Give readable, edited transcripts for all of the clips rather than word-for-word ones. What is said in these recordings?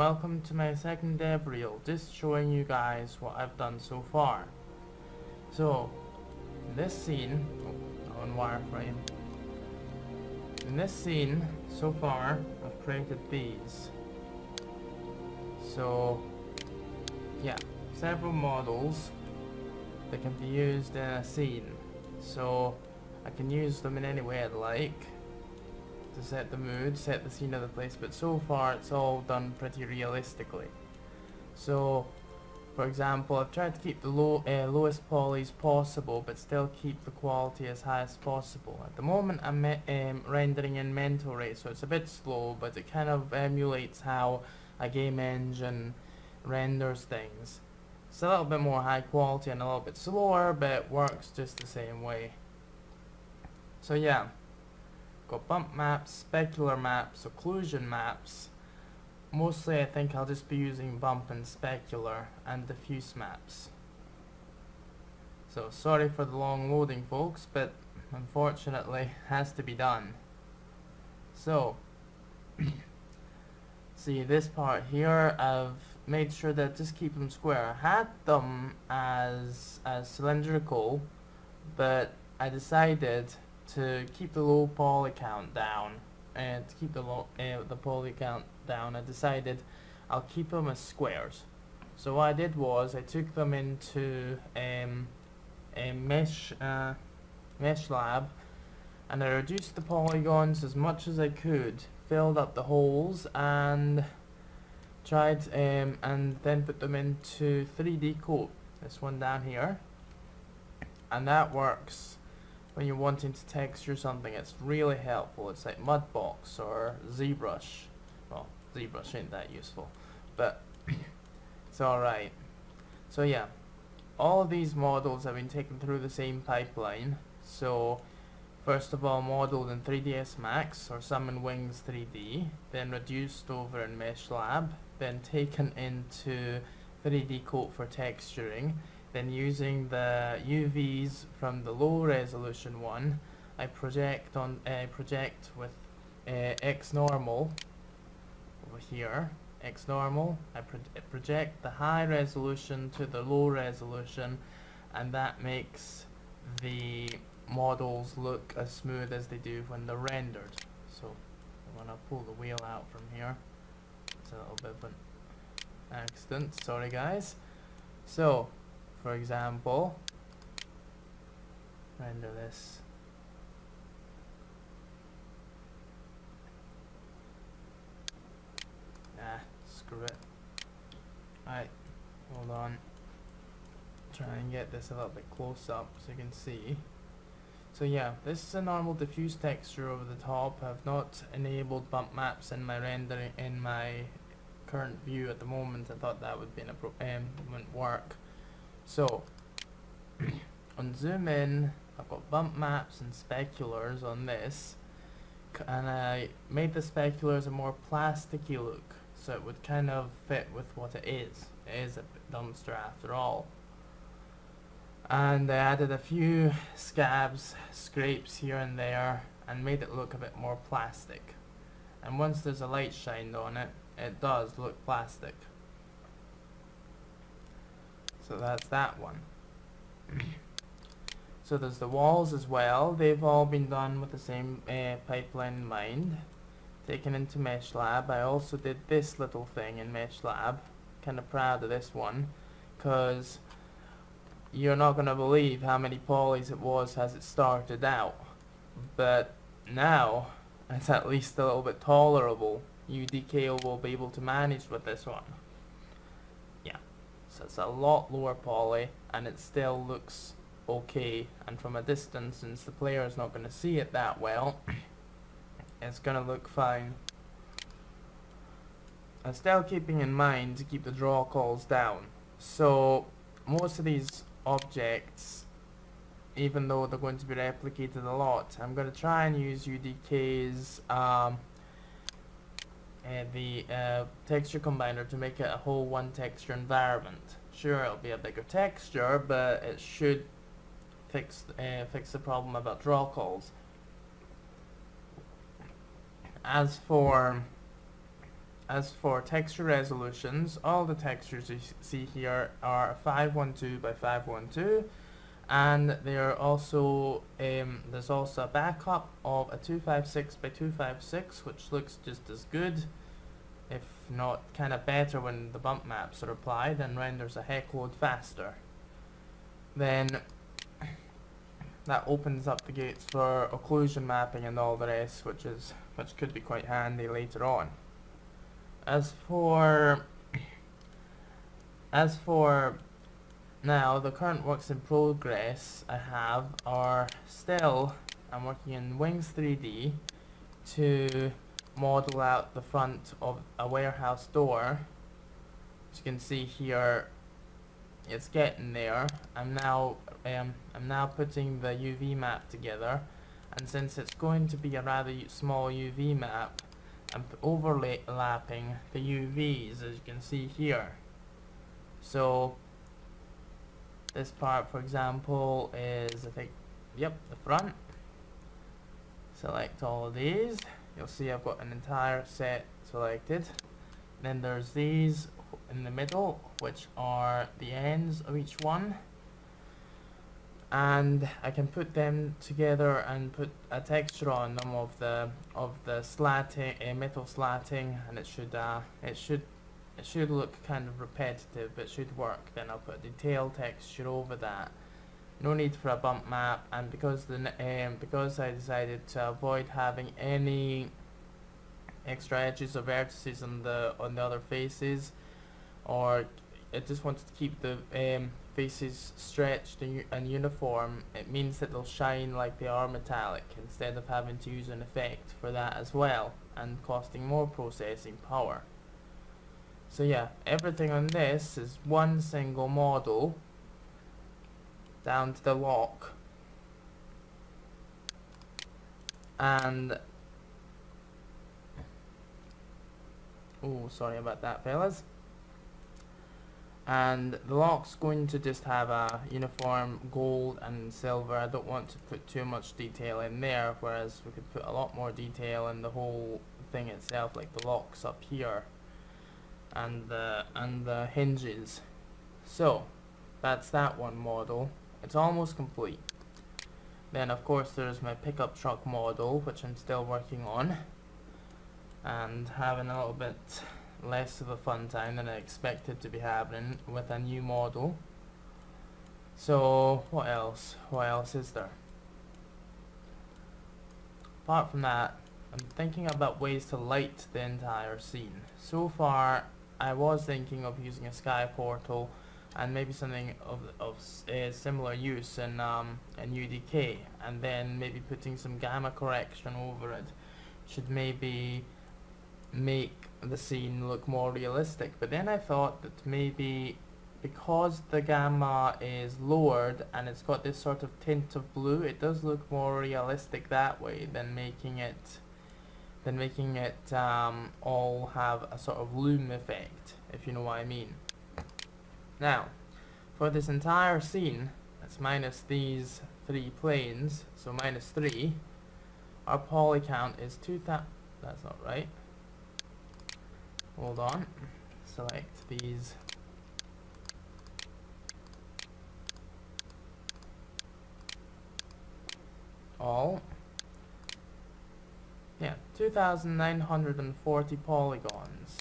welcome to my second dev reel, just showing you guys what I've done so far. So, in this scene, on wireframe, in this scene, so far, I've created these. So, yeah, several models that can be used in a scene. So, I can use them in any way I'd like to set the mood, set the scene of the place, but so far it's all done pretty realistically. So, for example, I've tried to keep the lowest polys possible, but still keep the quality as high as possible. At the moment I'm rendering in mental rate, so it's a bit slow, but it kind of emulates how a game engine renders things. It's a little bit more high quality and a little bit slower, but it works just the same way. So yeah, got bump maps, specular maps, occlusion maps. Mostly I think I'll just be using bump and specular and diffuse maps. So sorry for the long loading, folks, but unfortunately it has to be done. So see this part here, I've made sure that just keep them square. I had them as cylindrical, but I decided to keep the low poly count down, and to keep the poly count down, I decided I'll keep them as squares. So what I did was I took them into a mesh lab, and I reduced the polygons as much as I could, filled up the holes, and tried and then put them into 3D coat. This one down here, and that works. When you're wanting to texture something, it's really helpful. It's like Mudbox or ZBrush. Well, ZBrush ain't that useful, but it's alright. So yeah, all of these models have been taken through the same pipeline. So first of all, modeled in 3ds Max or Summon Wings 3D, then reduced over in Mesh Lab, then taken into 3D Coat for texturing. Then using the UVs from the low resolution one, I project with X normal over here. X normal. I project the high resolution to the low resolution, and that makes the models look as smooth as they do when they're rendered. So I'm gonna pull the wheel out from here. It's a little bit of an accident. Sorry guys. So, for example, render this. Screw it. Alright, hold on. Try and get this a little bit close up so you can see. So yeah, this is a normal diffuse texture over the top. I've not enabled bump maps in my rendering in my current view at the moment. I thought that would be wouldn't work. So, on zoom in, I've got bump maps and speculars on this, and I made the speculars a more plasticky look, so it would kind of fit with what it is. It is a dumpster after all. And I added a few scabs, scrapes here and there, and made it look a bit more plastic. And once there's a light shined on it, it does look plastic. So that's that one. So there's the walls as well. They've all been done with the same pipeline in mind. Taken into Mesh Lab. I also did this little thing in Mesh Lab. Kind of proud of this one, because you're not going to believe how many polys it was as it started out. But now it's at least a little bit tolerable. UDK will be able to manage with this one. So it's a lot lower poly, and it still looks okay, and from a distance, since the player is not going to see it that well, it's going to look fine. I'm still keeping in mind to keep the draw calls down. So most of these objects, even though they're going to be replicated a lot, I'm going to try and use UDK's the texture combiner to make it a whole one texture environment. Sure, it'll be a bigger texture, but it should fix the problem about draw calls. As for as for texture resolutions, all the textures you see here are 512 by 512, and they are also there's also a backup of a 256 by 256, which looks just as good, if not kind of better when the bump maps are applied, and renders a heck load faster. Then that opens up the gates for occlusion mapping and all the rest, which could be quite handy later on. As for now, the current works in progress I have are still, I'm working in Wings 3D to model out the front of a warehouse door. As you can see here, it's getting there. I'm now putting the UV map together, and since it's going to be a rather small UV map, I'm overlapping the UVs, as you can see here. So this part, for example, is, I think, yep, the front. Select all of these. You'll see I've got an entire set selected. Then there's these in the middle, which are the ends of each one, and I can put them together and put a texture on them of the slatting, metal slatting, and it should look kind of repetitive, but it should work. Then I'll put a detail texture over that. No need for a bump map, and because I decided to avoid having any extra edges or vertices on the other faces, or I just wanted to keep the faces stretched and uniform, it means that they'll shine like they are metallic, instead of having to use an effect for that as well, and costing more processing power. So yeah, everything on this is one single model, down to the lock. And oh, sorry about that, fellas. And the lock's going to just have a uniform gold and silver. I don't want to put too much detail in there, whereas we could put a lot more detail in the whole thing itself, like the locks up here and the hinges. So that's that one model. It's almost complete. Then of course there's my pickup truck model, which I'm still working on and having a little bit less of a fun time than I expected to be happening with a new model. So what else is there? Apart from that, I'm thinking about ways to light the entire scene. So far I was thinking of using a sky portal and maybe something of similar use in UDK, and then maybe putting some gamma correction over it should maybe make the scene look more realistic. But then I thought that maybe because the gamma is lowered and it's got this sort of tint of blue, it does look more realistic that way than making it all have a sort of loom effect, if you know what I mean. Now, for this entire scene, that's minus these 3 planes, so minus 3, our poly count is 2000. That's not right. Hold on. Select these. All. Yeah, 2,940 polygons.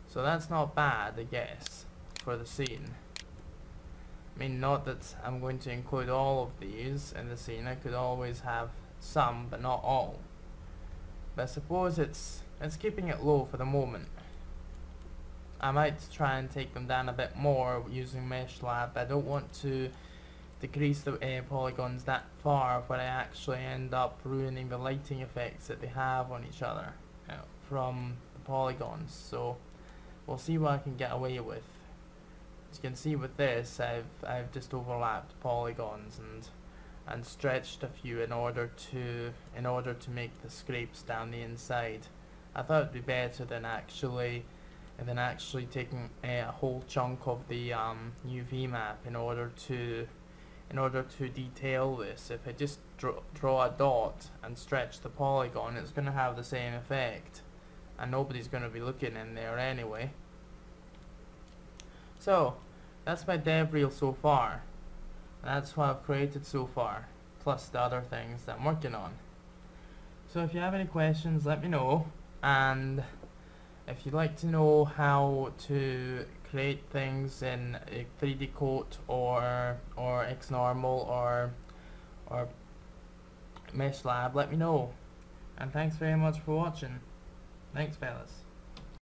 So that's not bad, I guess, for the scene. I mean, not that I'm going to include all of these in the scene. I could always have some, but not all. But I suppose it's keeping it low for the moment. I might try and take them down a bit more using Mesh Lab. I don't want to decrease the polygons that far where I actually end up ruining the lighting effects that they have on each other from the polygons. So we'll see what I can get away with. As you can see with this, I've just overlapped polygons and stretched a few in order to make the scrapes down the inside. I thought it'd be better than actually taking a whole chunk of the UV map in order to detail this. If I just draw a dot and stretch the polygon, it's going to have the same effect and nobody's going to be looking in there anyway. So that's my dev reel so far. That's what I've created so far, plus the other things that I'm working on. So if you have any questions, let me know, and if you'd like to know how to create things in a 3D coat or XNormal or Mesh Lab, let me know. And thanks very much for watching. Thanks, fellas.